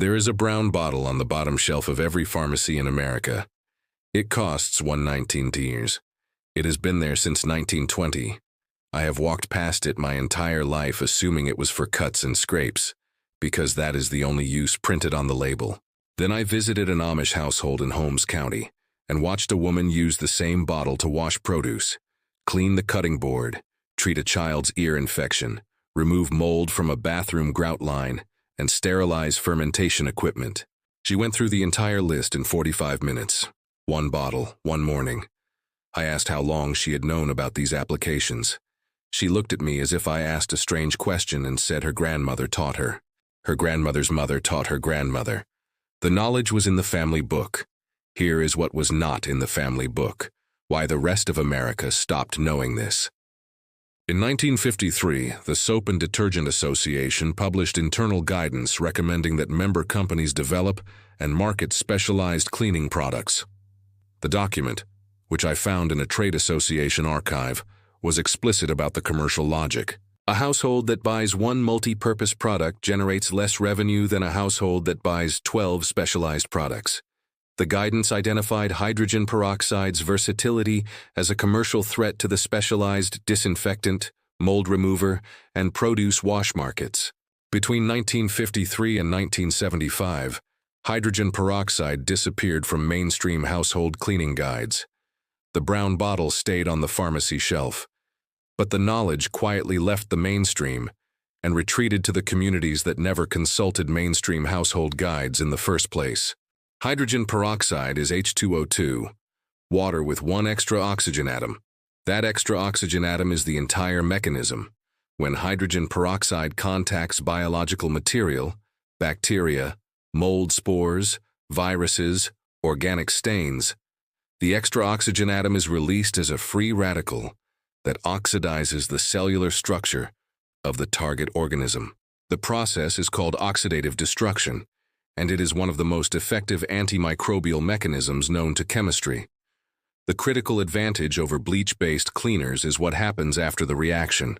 There is a brown bottle on the bottom shelf of every pharmacy in America. It costs $1.19. It has been there since 1920. I have walked past it my entire life assuming it was for cuts and scrapes, because that is the only use printed on the label. Then I visited an Amish household in Holmes County and watched a woman use the same bottle to wash produce, clean the cutting board, treat a child's ear infection, remove mold from a bathroom grout line, and sterilize fermentation equipment. She went through the entire list in 45 minutes. One bottle, one morning. I asked how long she had known about these applications. She looked at me as if I asked a strange question and said her grandmother taught her. Her grandmother's mother taught her grandmother. The knowledge was in the family book. Here is what was not in the family book, why the rest of America stopped knowing this. In 1953, the Soap and Detergent Association published internal guidance recommending that member companies develop and market specialized cleaning products. The document, which I found in a trade association archive, was explicit about the commercial logic. A household that buys one multi-purpose product generates less revenue than a household that buys 12 specialized products. The guidance identified hydrogen peroxide's versatility as a commercial threat to the specialized disinfectant, mold remover, and produce wash markets. Between 1953 and 1975, hydrogen peroxide disappeared from mainstream household cleaning guides. The brown bottle stayed on the pharmacy shelf, but the knowledge quietly left the mainstream and retreated to the communities that never consulted mainstream household guides in the first place. Hydrogen peroxide is H2O2, water with one extra oxygen atom. That extra oxygen atom is the entire mechanism. When hydrogen peroxide contacts biological material, bacteria, mold spores, viruses, organic stains, the extra oxygen atom is released as a free radical that oxidizes the cellular structure of the target organism. The process is called oxidative destruction, and it is one of the most effective antimicrobial mechanisms known to chemistry. The critical advantage over bleach-based cleaners is what happens after the reaction.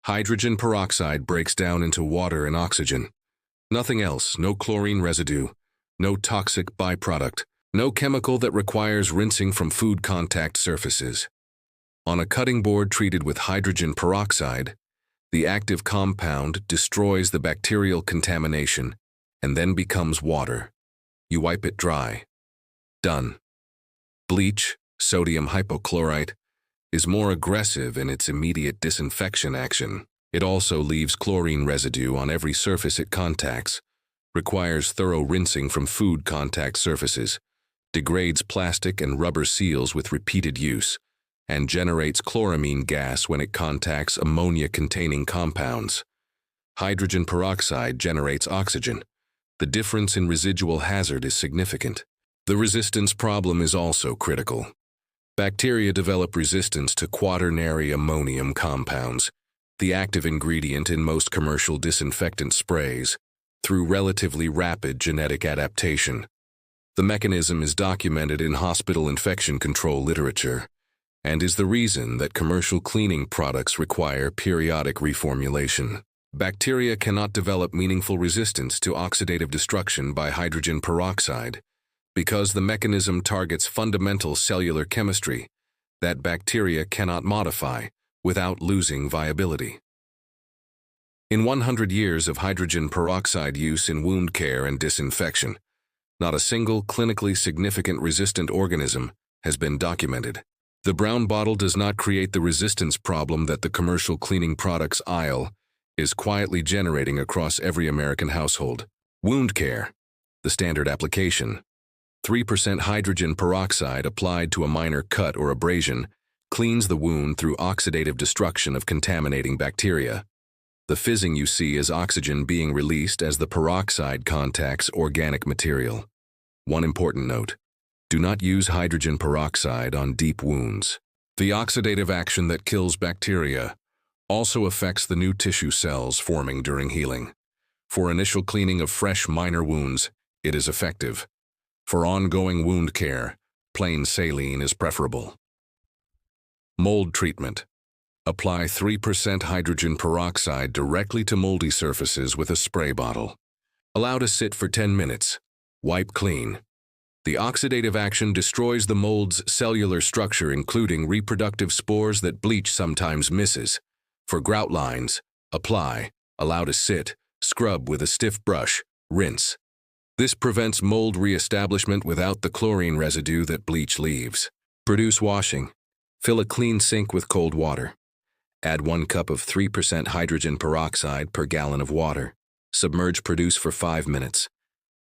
Hydrogen peroxide breaks down into water and oxygen. Nothing else, no chlorine residue, no toxic byproduct, no chemical that requires rinsing from food contact surfaces. On a cutting board treated with hydrogen peroxide, the active compound destroys the bacterial contamination and then becomes water. You wipe it dry. Done. Bleach, sodium hypochlorite, is more aggressive in its immediate disinfection action. It also leaves chlorine residue on every surface it contacts, requires thorough rinsing from food contact surfaces, degrades plastic and rubber seals with repeated use, and generates chloramine gas when it contacts ammonia-containing compounds. Hydrogen peroxide generates oxygen. The difference in residual hazard is significant. The resistance problem is also critical. Bacteria develop resistance to quaternary ammonium compounds, the active ingredient in most commercial disinfectant sprays, through relatively rapid genetic adaptation. The mechanism is documented in hospital infection control literature, and is the reason that commercial cleaning products require periodic reformulation. Bacteria cannot develop meaningful resistance to oxidative destruction by hydrogen peroxide because the mechanism targets fundamental cellular chemistry that bacteria cannot modify without losing viability. In 100 years of hydrogen peroxide use in wound care and disinfection, not a single clinically significant resistant organism has been documented. The brown bottle does not create the resistance problem that the commercial cleaning products aisle is quietly generating across every American household. Wound care, the standard application. 3% hydrogen peroxide applied to a minor cut or abrasion cleans the wound through oxidative destruction of contaminating bacteria. The fizzing you see is oxygen being released as the peroxide contacts organic material. One important note: do not use hydrogen peroxide on deep wounds. The oxidative action that kills bacteria also affects the new tissue cells forming during healing. For initial cleaning of fresh minor wounds, it is effective. For ongoing wound care, plain saline is preferable. Mold treatment. Apply 3% hydrogen peroxide directly to moldy surfaces with a spray bottle. Allow to sit for 10 minutes. Wipe clean. The oxidative action destroys the mold's cellular structure, including reproductive spores that bleach sometimes misses. For grout lines, apply, allow to sit, scrub with a stiff brush, rinse. This prevents mold reestablishment without the chlorine residue that bleach leaves. Produce washing. Fill a clean sink with cold water. Add 1 cup of 3% hydrogen peroxide per gallon of water. Submerge produce for 5 minutes.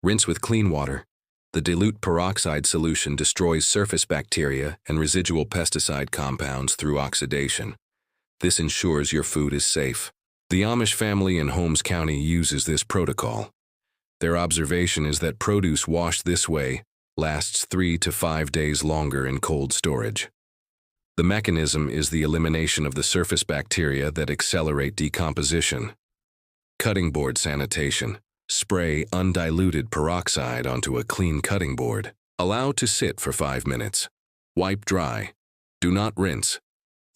Rinse with clean water. The dilute peroxide solution destroys surface bacteria and residual pesticide compounds through oxidation. This ensures your food is safe. The Amish family in Holmes County uses this protocol. Their observation is that produce washed this way lasts 3 to 5 days longer in cold storage. The mechanism is the elimination of the surface bacteria that accelerate decomposition. Cutting board sanitation. Spray undiluted peroxide onto a clean cutting board. Allow to sit for 5 minutes. Wipe dry. Do not rinse.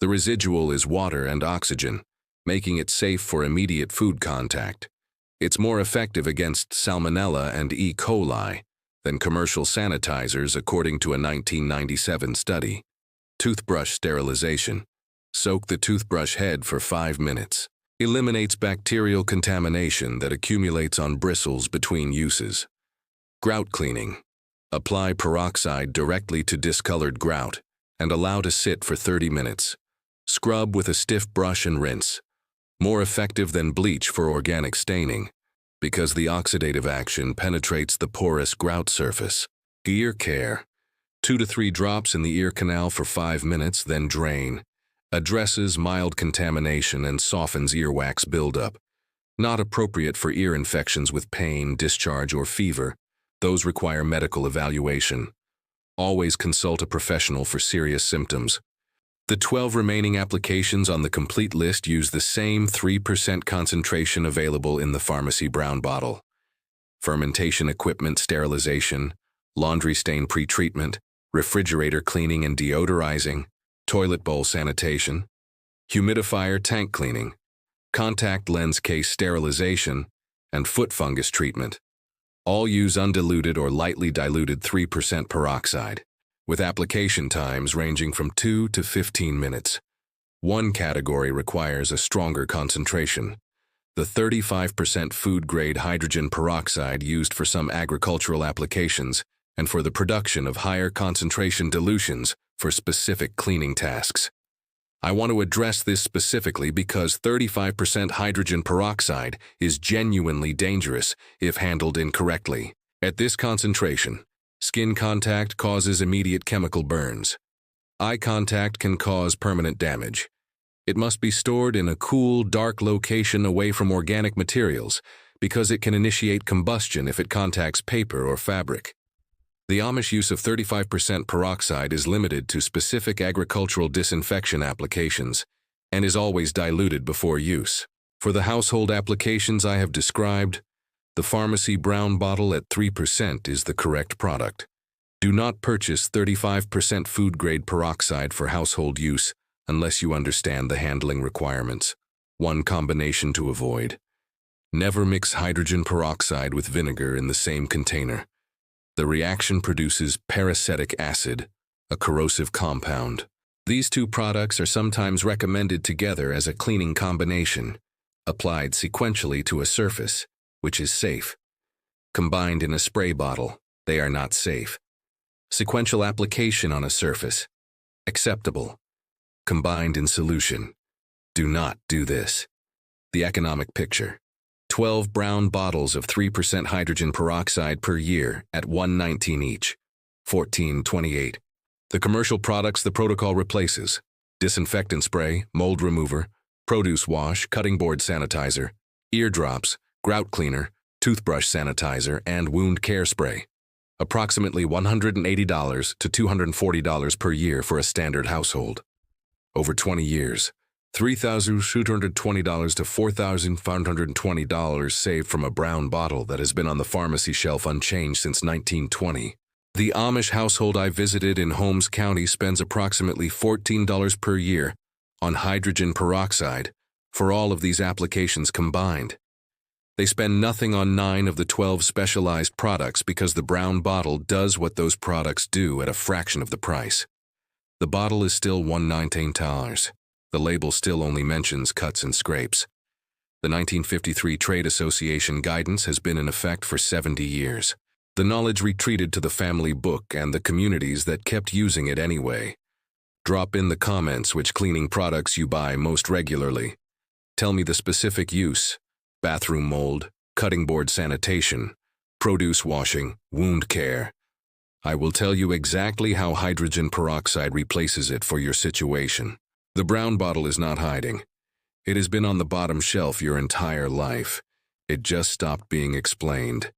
The residual is water and oxygen, making it safe for immediate food contact. It's more effective against Salmonella and E. coli than commercial sanitizers, according to a 1997 study. Toothbrush sterilization. Soak the toothbrush head for 5 minutes. Eliminates bacterial contamination that accumulates on bristles between uses. Grout cleaning. Apply peroxide directly to discolored grout and allow to sit for 30 minutes. Scrub with a stiff brush and rinse. More effective than bleach for organic staining, because the oxidative action penetrates the porous grout surface. Ear care. 2 to 3 drops in the ear canal for 5 minutes, then drain. Addresses mild contamination and softens earwax buildup. Not appropriate for ear infections with pain, discharge, or fever. Those require medical evaluation. Always consult a professional for serious symptoms. The 12 remaining applications on the complete list use the same 3% concentration available in the pharmacy brown bottle. Fermentation equipment sterilization, laundry stain pre-treatment, refrigerator cleaning and deodorizing, toilet bowl sanitation, humidifier tank cleaning, contact lens case sterilization, and foot fungus treatment. All use undiluted or lightly diluted 3% peroxide, with application times ranging from 2 to 15 minutes. One category requires a stronger concentration. The 35% food-grade hydrogen peroxide used for some agricultural applications and for the production of higher concentration dilutions for specific cleaning tasks. I want to address this specifically because 35% hydrogen peroxide is genuinely dangerous if handled incorrectly. At this concentration, skin contact causes immediate chemical burns. Eye contact can cause permanent damage. It must be stored in a cool, dark location away from organic materials because it can initiate combustion if it contacts paper or fabric. The Amish use of 35% peroxide is limited to specific agricultural disinfection applications and is always diluted before use. For the household applications I have described, the pharmacy brown bottle at 3% is the correct product. Do not purchase 35% food-grade peroxide for household use unless you understand the handling requirements. One combination to avoid. Never mix hydrogen peroxide with vinegar in the same container. The reaction produces peracetic acid, a corrosive compound. These two products are sometimes recommended together as a cleaning combination, applied sequentially to a surface, which is safe. Combined in a spray bottle, they are not safe. Sequential application on a surface, acceptable. Combined in solution. Do not do this. The economic picture. 12 brown bottles of 3% hydrogen peroxide per year at $1.19 each, $14.28. The commercial products the protocol replaces: disinfectant spray, mold remover, produce wash, cutting board sanitizer, ear drops, grout cleaner, toothbrush sanitizer, and wound care spray. Approximately $180 to $240 per year for a standard household. Over 20 years, $3,220 to $4,520 saved from a brown bottle that has been on the pharmacy shelf unchanged since 1920. The Amish household I visited in Holmes County spends approximately $14 per year on hydrogen peroxide for all of these applications combined. They spend nothing on 9 of the 12 specialized products because the brown bottle does what those products do at a fraction of the price. The bottle is still $1.19. The label still only mentions cuts and scrapes. The 1953 Trade Association guidance has been in effect for 70 years. The knowledge retreated to the family book and the communities that kept using it anyway. Drop in the comments which cleaning products you buy most regularly. Tell me the specific use: bathroom mold, cutting board sanitation, produce washing, wound care. I will tell you exactly how hydrogen peroxide replaces it for your situation. The brown bottle is not hiding. It has been on the bottom shelf your entire life. It just stopped being explained.